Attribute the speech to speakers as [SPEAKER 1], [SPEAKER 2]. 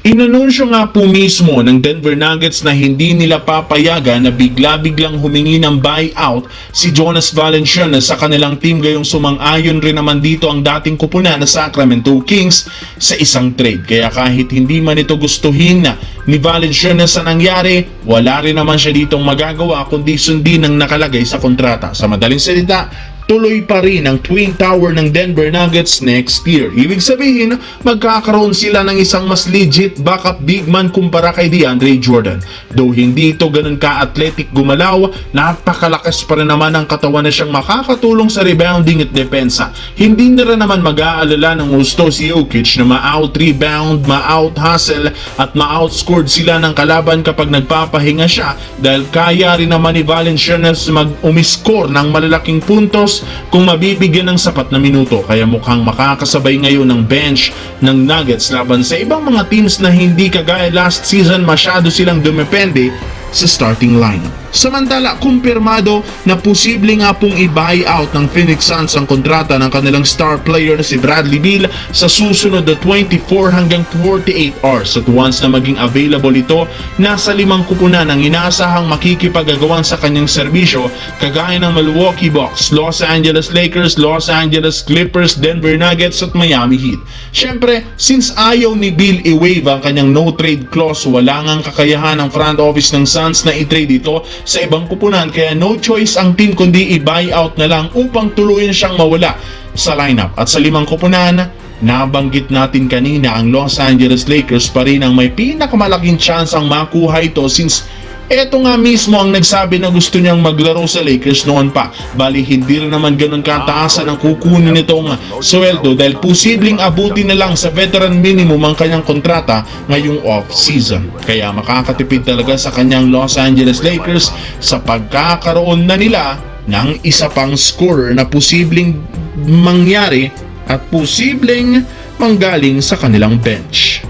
[SPEAKER 1] Inanunsyo nga po mismo ng Denver Nuggets na hindi nila papayagan na bigla-biglang humingi ng buyout si Jonas Valanciunas sa kanilang team, gayong sumang-ayon rin naman dito ang dating kupunan na Sacramento Kings sa isang trade. Kaya kahit hindi man ito gustuhin ni Valanciunas sa nangyari, wala rin naman siya ditong magagawa kundi sundin ang nakalagay sa kontrata. Sa madaling salita, tuloy pa rin ang Twin Tower ng Denver Nuggets next year. Ibig sabihin, magkakaroon sila ng isang mas legit backup big man kumpara kay DeAndre Jordan. Though hindi ito ganun ka-athletic gumalaw, napakalakas pa rin naman ang katawan na siyang makakatulong sa rebounding at depensa. Hindi na rin naman mag-aalala ng gusto si Jokic na ma-out-rebound, ma-out-hustle at ma-outscored sila ng kalaban kapag nagpapahinga siya, dahil kaya rin naman ni Valanciunas mag-umiscore ng malalaking puntos kung mabibigyan ng sapat na minuto. Kaya mukhang makakasabay ngayon ng bench ng Nuggets laban sa ibang mga teams na hindi kagaya last season masyado silang dumepende sa starting lineup. Samantala, kumpirmado na posible nga pong i-buyout ng Phoenix Suns ang kontrata ng kanilang star player na si Bradley Beal sa susunod na 24 hanggang 48 hours. At once na maging available ito, nasa 5 kupunan ang inaasahang makikipagagawan sa kanyang serbisyo, kagaya ng Milwaukee Bucks, Los Angeles Lakers, Los Angeles Clippers, Denver Nuggets at Miami Heat. Siyempre, since ayaw ni Beal i-waive ang kanyang no-trade clause, wala ngang kakayahan ng front office ng Suns na i-trade ito sa ibang kupunan, kaya no choice ang team kundi i-buyout na lang upang tuluyan siyang mawala sa lineup. At sa 5 kupunan, nabanggit natin kanina, ang Los Angeles Lakers pa rin ang may pinakamalaking chance ang makuha ito, since eto nga mismo ang nagsabi na gusto niyang maglaro sa Lakers noon pa. Bali, hindi rin naman ganun kataasan ang kukunin nitong sweldo, dahil posibleng abutin na lang sa veteran minimum ang kanyang kontrata ngayong off-season. Kaya makakatipid talaga sa kanyang Los Angeles Lakers sa pagkakaroon na nila ng isa pang scorer na posibleng mangyari at posibleng manggaling sa kanilang bench.